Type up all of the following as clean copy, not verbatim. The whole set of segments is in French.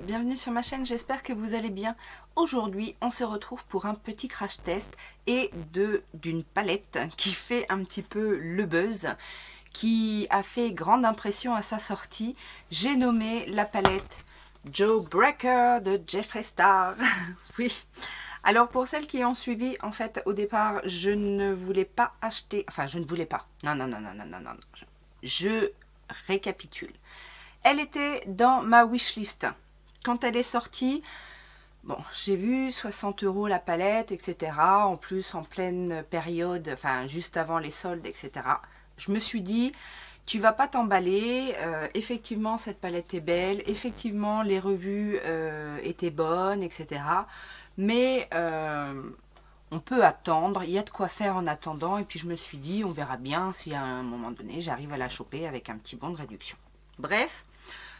bienvenue sur ma chaîne, j'espère que vous allez bien. Aujourd'hui, on se retrouve pour un petit crash test et d'une palette qui fait un petit peu le buzz, qui a fait grande impression à sa sortie. J'ai nommé la palette Jawbreaker de Jeffree Star. Oui. Alors pour celles qui ont suivi, en fait, au départ, je ne voulais pas acheter... Enfin, je ne voulais pas. Non. Je récapitule. Elle était dans ma wishlist. Quand elle est sortie, bon, j'ai vu 60 € la palette, etc. En plus, en pleine période, enfin, juste avant les soldes, etc. Je me suis dit, tu vas pas t'emballer. Effectivement, cette palette est belle. Effectivement, les revues étaient bonnes, etc. Mais on peut attendre. Il y a de quoi faire en attendant. Et puis, je me suis dit, on verra bien si à un moment donné, j'arrive à la choper avec un petit bon de réduction. Bref.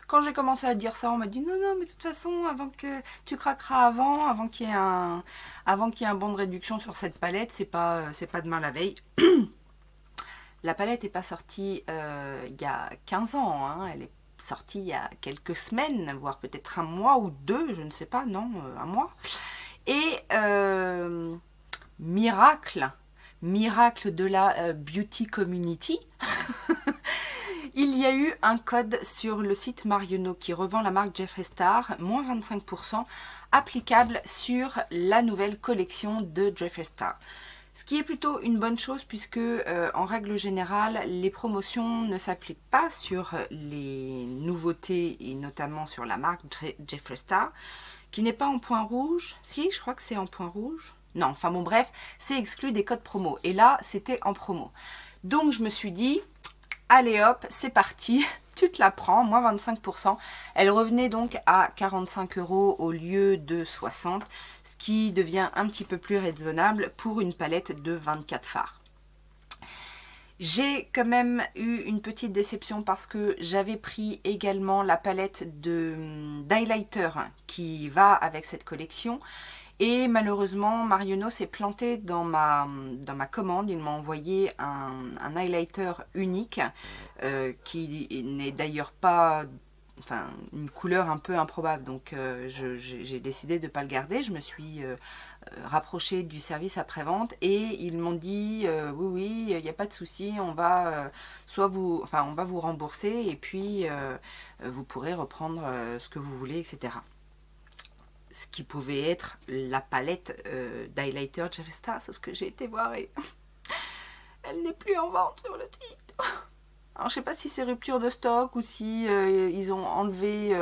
Quand j'ai commencé à dire ça, on m'a dit non, mais de toute façon, avant que tu craqueras avant qu'il y ait un bon de réduction sur cette palette, c'est pas demain la veille. La palette n'est pas sortie il y a 15 ans, hein. Elle est sortie il y a quelques semaines, voire peut-être un mois ou deux, je ne sais pas, non, un mois. Et miracle de la beauty community. Il y a eu un code sur le site Marionnaud qui revend la marque Jeffree Star, moins 25%, applicable sur la nouvelle collection de Jeffree Star. Ce qui est plutôt une bonne chose puisque, en règle générale, les promotions ne s'appliquent pas sur les nouveautés et notamment sur la marque Jeffree Star, qui n'est pas en point rouge. Si, je crois que c'est en point rouge. Non, enfin bon bref, c'est exclu des codes promo. Et là, c'était en promo. Donc je me suis dit... Allez hop, c'est parti, tu te la prends, moins 25%. Elle revenait donc à 45 € au lieu de 60, ce qui devient un petit peu plus raisonnable pour une palette de 24 fards. J'ai quand même eu une petite déception parce que j'avais pris également la palette d'highlighter qui va avec cette collection. Et malheureusement, Marionnaud s'est planté dans ma commande. Il m'a envoyé un highlighter unique qui n'est d'ailleurs pas... Enfin, une couleur un peu improbable. Donc, j'ai décidé de ne pas le garder. Je me suis rapprochée du service après-vente et ils m'ont dit oui, il n'y a pas de souci. On va on va vous rembourser et puis vous pourrez reprendre ce que vous voulez, etc. Ce qui pouvait être la palette d'highlighter Jeffree Star, sauf que j'ai été voir et elle n'est plus en vente sur le site. Alors je sais pas si c'est rupture de stock ou si ils ont enlevé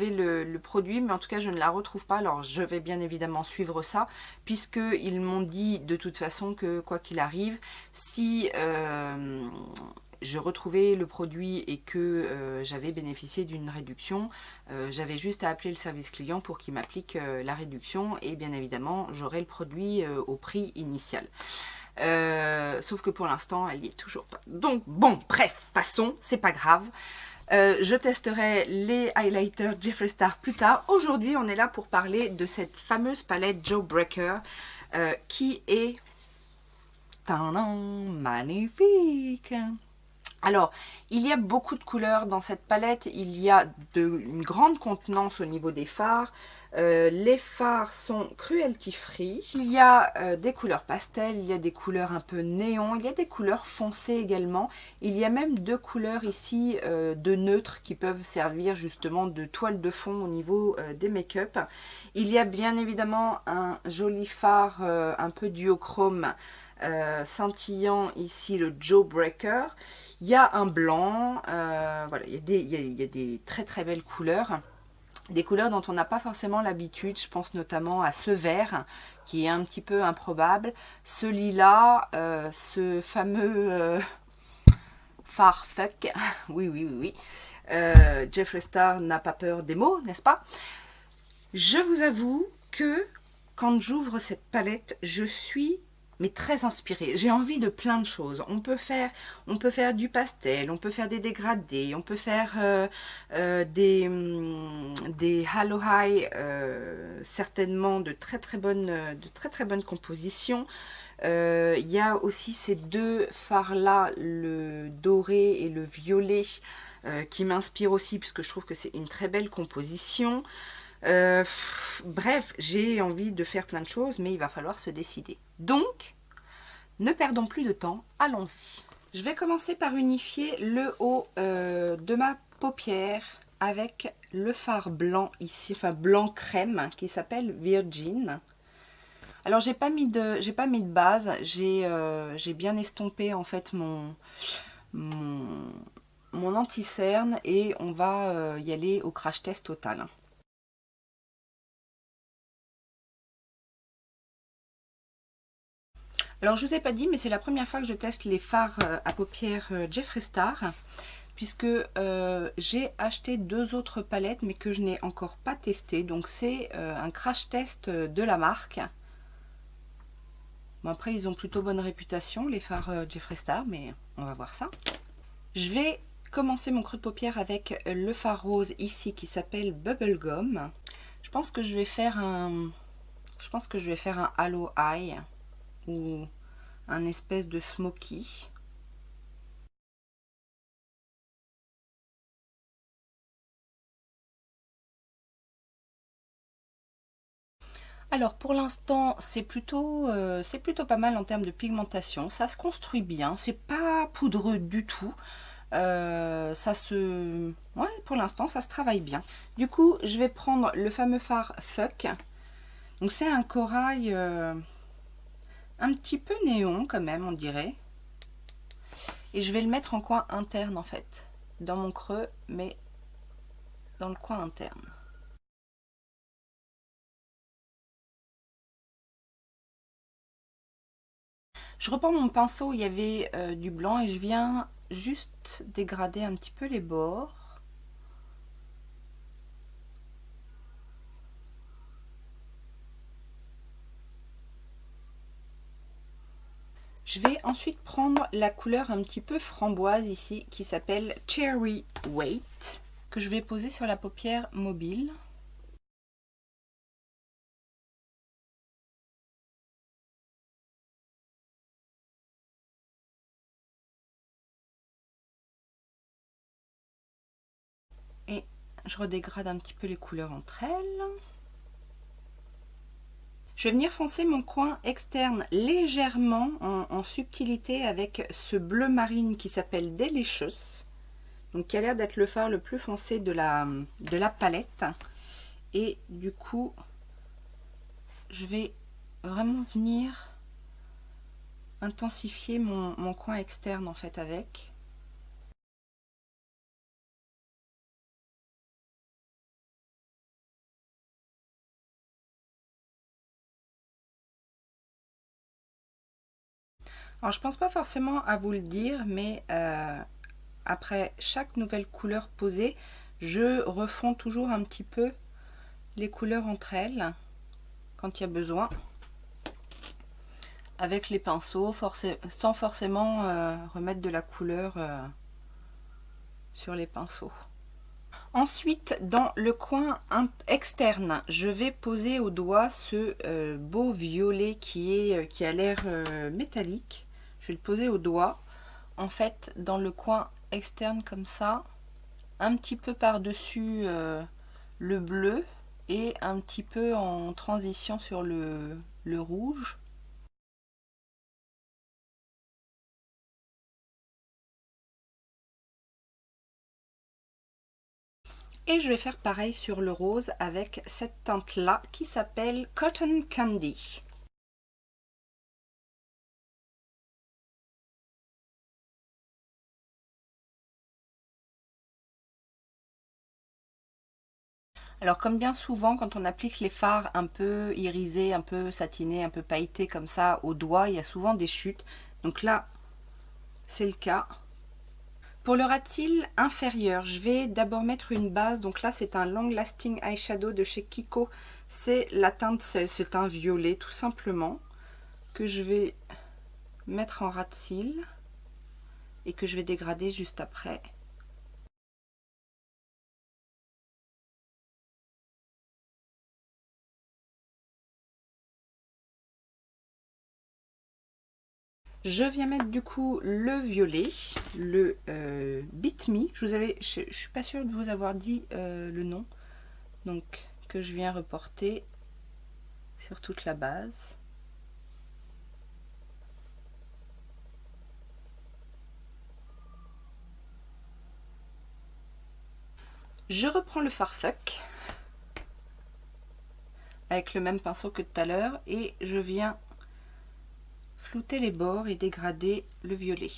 le produit, mais en tout cas je ne la retrouve pas. Alors je vais bien évidemment suivre ça, puisqu'ils m'ont dit de toute façon que quoi qu'il arrive, si je retrouvais le produit et que j'avais bénéficié d'une réduction, j'avais juste à appeler le service client pour qu'il m'applique la réduction et bien évidemment j'aurai le produit au prix initial. Sauf que pour l'instant elle n'y est toujours pas. Donc bon, bref, passons, c'est pas grave. Je testerai les highlighters Jeffree Star plus tard. Aujourd'hui on est là pour parler de cette fameuse palette Jawbreaker qui est magnifique. Alors, il y a beaucoup de couleurs dans cette palette, il y a une grande contenance au niveau des fards. Les fards sont cruelty free. Il y a des couleurs pastel, il y a des couleurs un peu néon, il y a des couleurs foncées également. Il y a même deux couleurs ici de neutres qui peuvent servir justement de toile de fond au niveau des make-up. Il y a bien évidemment un joli fard un peu duochrome scintillant ici, le Jawbreaker. Il y a un blanc, voilà, il y a des très très belles couleurs. Des couleurs dont on n'a pas forcément l'habitude, je pense notamment à ce vert qui est un petit peu improbable, ce lilas, ce fameux Farfuck, oui. Jeffree Star n'a pas peur des mots, n'est-ce pas? Je vous avoue que quand j'ouvre cette palette, je suis très inspirée. J'ai envie de plein de choses. On peut faire du pastel, on peut faire des dégradés, on peut faire des halo high, certainement de très très bonnes compositions. Il y a aussi ces deux fards-là, le doré et le violet, qui m'inspirent aussi, puisque je trouve que c'est une très belle composition. Bref, j'ai envie de faire plein de choses, mais il va falloir se décider. Donc, ne perdons plus de temps, allons-y. Je vais commencer par unifier le haut de ma paupière avec le fard blanc ici, enfin blanc crème, qui s'appelle Virgin. Alors j'ai pas mis de base, j'ai bien estompé en fait mon anti-cerne et on va y aller au crash test total. Alors je vous ai pas dit, mais c'est la première fois que je teste les fards à paupières Jeffree Star, puisque j'ai acheté deux autres palettes mais que je n'ai encore pas testé. Donc c'est un crash test de la marque. Bon, après ils ont plutôt bonne réputation les fards Jeffree Star, mais on va voir ça. Je vais commencer mon creux de paupière avec le fard rose ici qui s'appelle Bubblegum. Je pense que je vais faire un Halo Eye ou un espèce de smoky. Alors pour l'instant c'est plutôt pas mal en termes de pigmentation, ça se construit bien, c'est pas poudreux du tout, ouais, pour l'instant ça se travaille bien. Du coup je vais prendre le fameux fard Fuck, donc c'est un corail un petit peu néon quand même on dirait, et je vais le mettre en coin interne en fait, dans mon creux mais dans le coin interne. Je reprends mon pinceau, il y avait du blanc et je viens juste dégrader un petit peu les bords. Je vais ensuite prendre la couleur un petit peu framboise ici qui s'appelle Cherry Wait, que je vais poser sur la paupière mobile. Et je redégrade un petit peu les couleurs entre elles. Je vais venir foncer mon coin externe légèrement en subtilité avec ce bleu marine qui s'appelle Delicious, donc qui a l'air d'être le fard le plus foncé de la palette. Et du coup, je vais vraiment venir intensifier mon coin externe en fait avec. Alors je pense pas forcément à vous le dire, mais après chaque nouvelle couleur posée, je refonds toujours un petit peu les couleurs entre elles quand il y a besoin, avec les pinceaux, sans forcément remettre de la couleur sur les pinceaux. Ensuite, dans le coin externe, je vais poser au doigt ce beau violet qui a l'air métallique. Je vais le poser au doigt, en fait, dans le coin externe comme ça, un petit peu par-dessus le bleu et un petit peu en transition sur le rouge. Et je vais faire pareil sur le rose avec cette teinte là qui s'appelle Cotton Candy. Alors comme bien souvent quand on applique les fards un peu irisés, un peu satinés, un peu pailletés comme ça au doigt, il y a souvent des chutes. Donc là c'est le cas. Pour le ras de cils inférieur, je vais d'abord mettre une base. Donc là c'est un Long Lasting Eyeshadow de chez Kiko. C'est la teinte, c'est un violet tout simplement, que je vais mettre en ras de cils et que je vais dégrader juste après. Je viens mettre du coup le violet, le Beat Me. Je suis pas sûre de vous avoir dit le nom, donc que je viens reporter sur toute la base. Je reprends le Farfuck avec le même pinceau que tout à l'heure et je viens flouter les bords et dégrader le violet.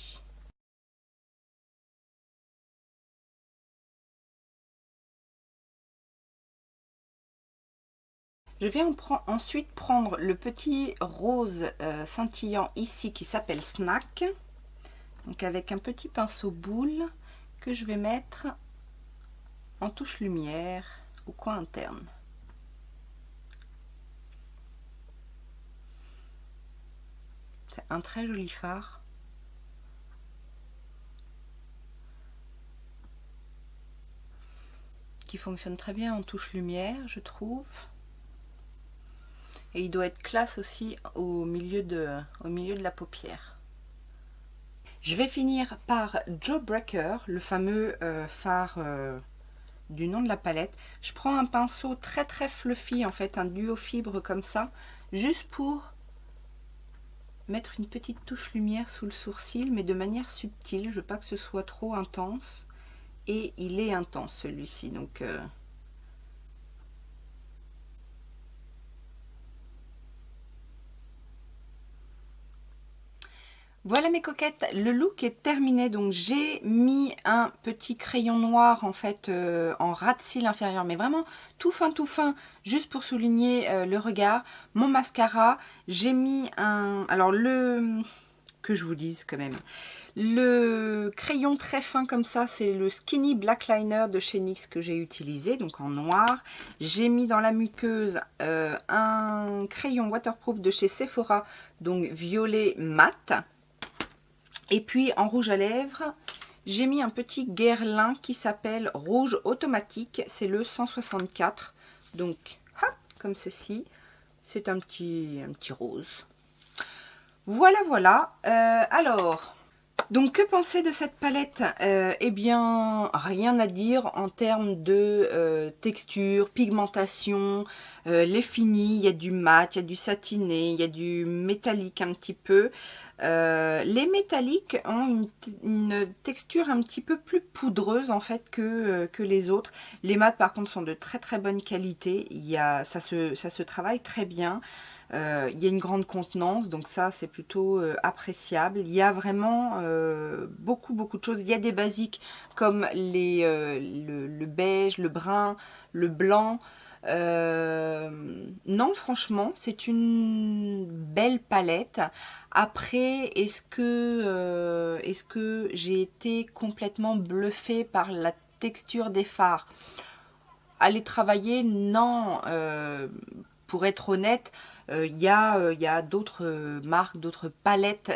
Je vais ensuite prendre le petit rose scintillant ici qui s'appelle Snack, donc avec un petit pinceau boule que je vais mettre en touche lumière au coin interne. C'est un très joli fard. Qui fonctionne très bien en touche lumière, je trouve. Et il doit être classe aussi au milieu de la paupière. Je vais finir par Jawbreaker, le fameux fard du nom de la palette. Je prends un pinceau très très fluffy, en fait, un duo fibre comme ça, juste pour mettre une petite touche lumière sous le sourcil, mais de manière subtile. Je veux pas que ce soit trop intense. Et il est intense celui-ci, donc... Voilà mes coquettes, le look est terminé, donc j'ai mis un petit crayon noir en fait en ras de cils inférieur, mais vraiment tout fin, juste pour souligner le regard. Mon mascara, j'ai mis un... Alors que je vous dise quand même, le crayon très fin comme ça, c'est le Skinny Black Liner de chez NYX que j'ai utilisé, donc en noir. J'ai mis dans la muqueuse un crayon waterproof de chez Sephora, donc violet mat. Et puis en rouge à lèvres, j'ai mis un petit Guerlain qui s'appelle Rouge Automatique. C'est le 164. Donc, hop, comme ceci. C'est un petit rose. Voilà, voilà. Alors, donc que penser de cette palette? Eh bien, rien à dire en termes de texture, pigmentation, les finis. Il y a du mat, il y a du satiné, il y a du métallique un petit peu. Les métalliques ont une texture un petit peu plus poudreuse en fait que les autres. Les mats par contre sont de très très bonne qualité. Ça se travaille très bien. Il y a une grande contenance, donc ça c'est plutôt appréciable. Il y a vraiment beaucoup de choses. Il y a des basiques comme le beige, le brun, le blanc. Non, franchement, c'est une belle palette. Après, est-ce que j'ai été complètement bluffée par la texture des fards? Aller travailler, non. Pour être honnête, il y a d'autres marques, d'autres palettes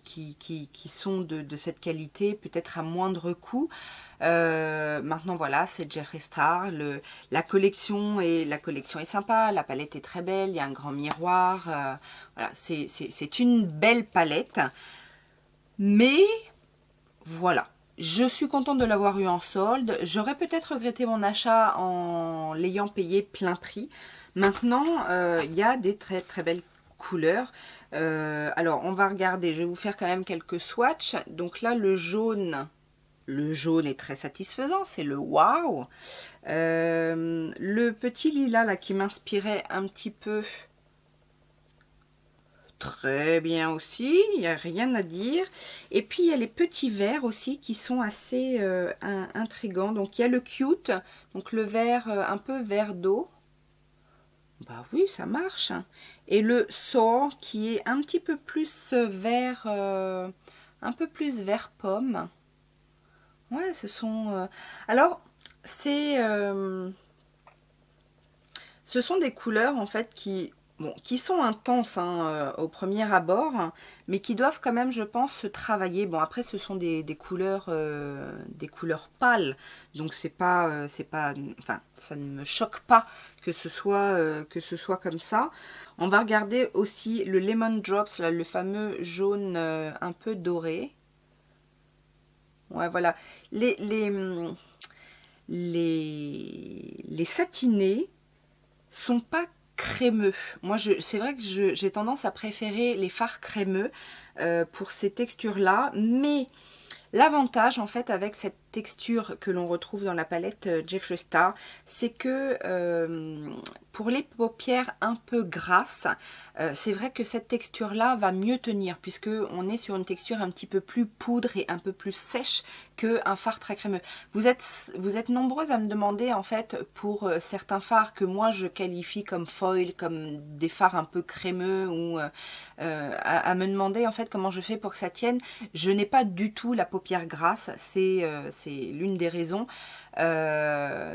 qui sont de cette qualité, peut-être à moindre coût. Maintenant voilà, c'est Jeffree Star. La collection est sympa, la palette est très belle, il y a un grand miroir. Voilà, c'est une belle palette. Mais voilà. Je suis contente de l'avoir eu en solde. J'aurais peut-être regretté mon achat en l'ayant payé plein prix. Maintenant, il y a des très très belles couleurs. Alors, on va regarder. Je vais vous faire quand même quelques swatchs. Donc là, le jaune est très satisfaisant. C'est le Wow. Le petit lilas là qui m'inspirait un petit peu... Très bien aussi, il n'y a rien à dire. Et puis il y a les petits verts aussi qui sont assez intrigants. Donc il y a le Cute, donc le vert un peu vert d'eau. Bah oui, ça marche. Et le Soar qui est un petit peu plus vert, un peu plus vert pomme. Ouais, ce sont... Alors, ce sont des couleurs en fait qui bon, qui sont intenses hein, au premier abord, mais qui doivent quand même, je pense, se travailler. Bon, après, ce sont des couleurs pâles, donc enfin, ça ne me choque pas que ce soit comme ça. On va regarder aussi le Lemon Drops, là, le fameux jaune un peu doré. Ouais, voilà. Les satinés sont pas crémeux. Moi, c'est vrai que j'ai tendance à préférer les fards crémeux pour ces textures-là, mais l'avantage en fait avec cette texture que l'on retrouve dans la palette Jeffree Star, c'est que pour les paupières un peu grasses, c'est vrai que cette texture là va mieux tenir puisque on est sur une texture un petit peu plus poudre et un peu plus sèche qu'un fard très crémeux. Vous êtes nombreuses à me demander en fait pour certains fards que moi je qualifie comme foil, comme des fards un peu crémeux ou à me demander en fait comment je fais pour que ça tienne. Je n'ai pas du tout la paupière grasse, c'est l'une des raisons.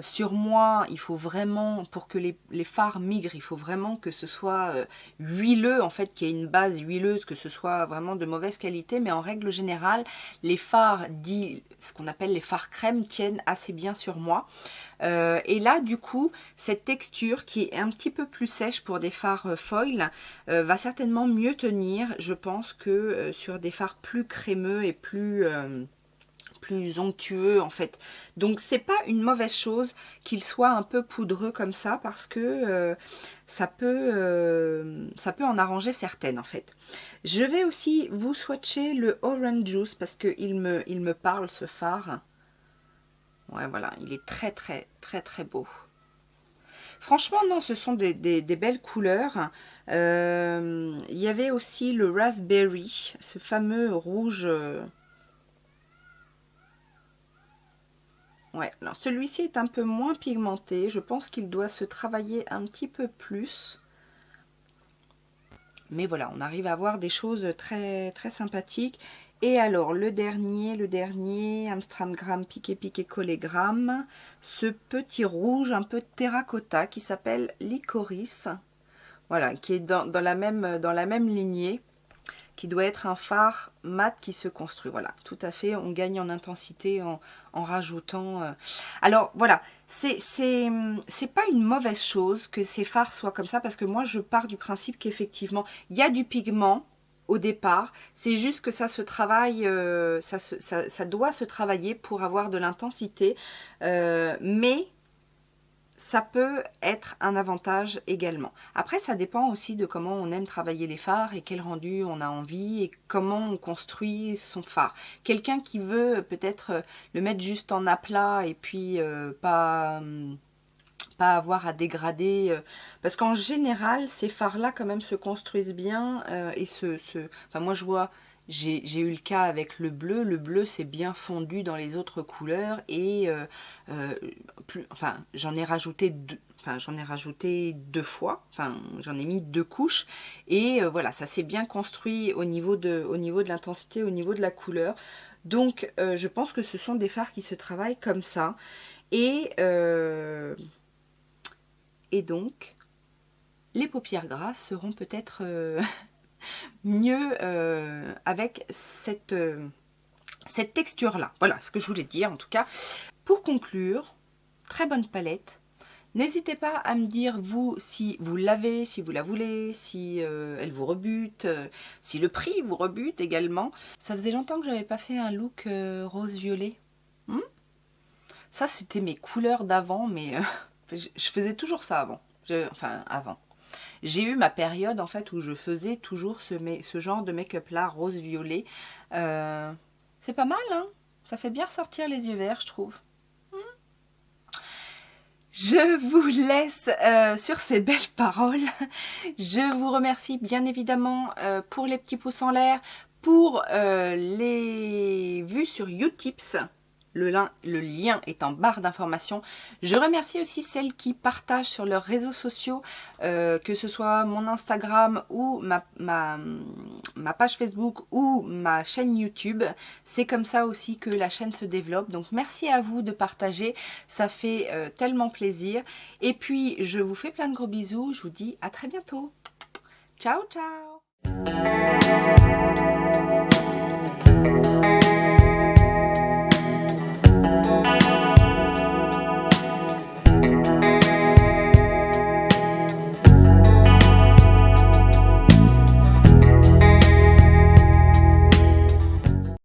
Sur moi, il faut vraiment, pour que les fards migrent, il faut vraiment que ce soit huileux, en fait, qu'il y ait une base huileuse, que ce soit vraiment de mauvaise qualité, mais en règle générale, les fards dits, ce qu'on appelle les fards crème, tiennent assez bien sur moi. Et là, du coup, cette texture qui est un petit peu plus sèche pour des fards foil va certainement mieux tenir, je pense, que sur des fards plus crémeux et plus onctueux en fait. Donc c'est pas une mauvaise chose qu'il soit un peu poudreux comme ça parce que ça peut en arranger certaines en fait. Je vais aussi vous swatcher le Orange Juice parce que il me parle ce fard. Ouais voilà, il est très très très très beau. Franchement non, ce sont des belles couleurs. Il y avait aussi le Raspberry, ce fameux rouge. Ouais, alors celui-ci est un peu moins pigmenté. Je pense qu'il doit se travailler un petit peu plus. Mais voilà, on arrive à avoir des choses très, très sympathiques. Et alors, le dernier, Amstramgram Piqué Collégramme, ce petit rouge un peu terracotta qui s'appelle Licorice. Voilà, qui est dans la même lignée, qui doit être un phare mat qui se construit. Voilà, tout à fait, on gagne en intensité en rajoutant... Alors voilà, c'est pas une mauvaise chose que ces fards soient comme ça, parce que moi je pars du principe qu'effectivement, il y a du pigment au départ, c'est juste que ça se travaille, ça doit se travailler pour avoir de l'intensité, mais... ça peut être un avantage également. Après, ça dépend aussi de comment on aime travailler les fards et quel rendu on a envie et comment on construit son fard. Quelqu'un qui veut peut-être le mettre juste en aplat et puis pas avoir à dégrader. Parce qu'en général, ces fards-là quand même se construisent bien et enfin, moi, je vois... J'ai eu le cas avec le bleu. Le bleu s'est bien fondu dans les autres couleurs et enfin, j'en ai rajouté deux fois. Enfin, j'en ai mis 2 couches et voilà, ça s'est bien construit au niveau de l'intensité, au niveau de la couleur. Donc, je pense que ce sont des fards qui se travaillent comme ça et donc, les paupières grasses seront peut-être mieux avec cette texture-là. Voilà ce que je voulais dire en tout cas. Pour conclure, très bonne palette. N'hésitez pas à me dire, vous, si vous l'avez, si vous la voulez, si elle vous rebute, si le prix vous rebute également. Ça faisait longtemps que je n'avais pas fait un look rose-violet. Ça, c'était mes couleurs d'avant, mais je faisais toujours ça avant. Enfin, avant. J'ai eu ma période en fait où je faisais toujours ce genre de make-up là, rose-violet. C'est pas mal, hein? Ça fait bien ressortir les yeux verts, je trouve. Je vous laisse sur ces belles paroles. Je vous remercie bien évidemment pour les petits pouces en l'air, pour les vues sur Utips. Le lien est en barre d'informations. Je remercie aussi celles qui partagent sur leurs réseaux sociaux, que ce soit mon Instagram ou ma page Facebook ou ma chaîne YouTube. C'est comme ça aussi que la chaîne se développe. Donc merci à vous de partager, ça fait tellement plaisir. Et puis je vous fais plein de gros bisous, je vous dis à très bientôt. Ciao ciao.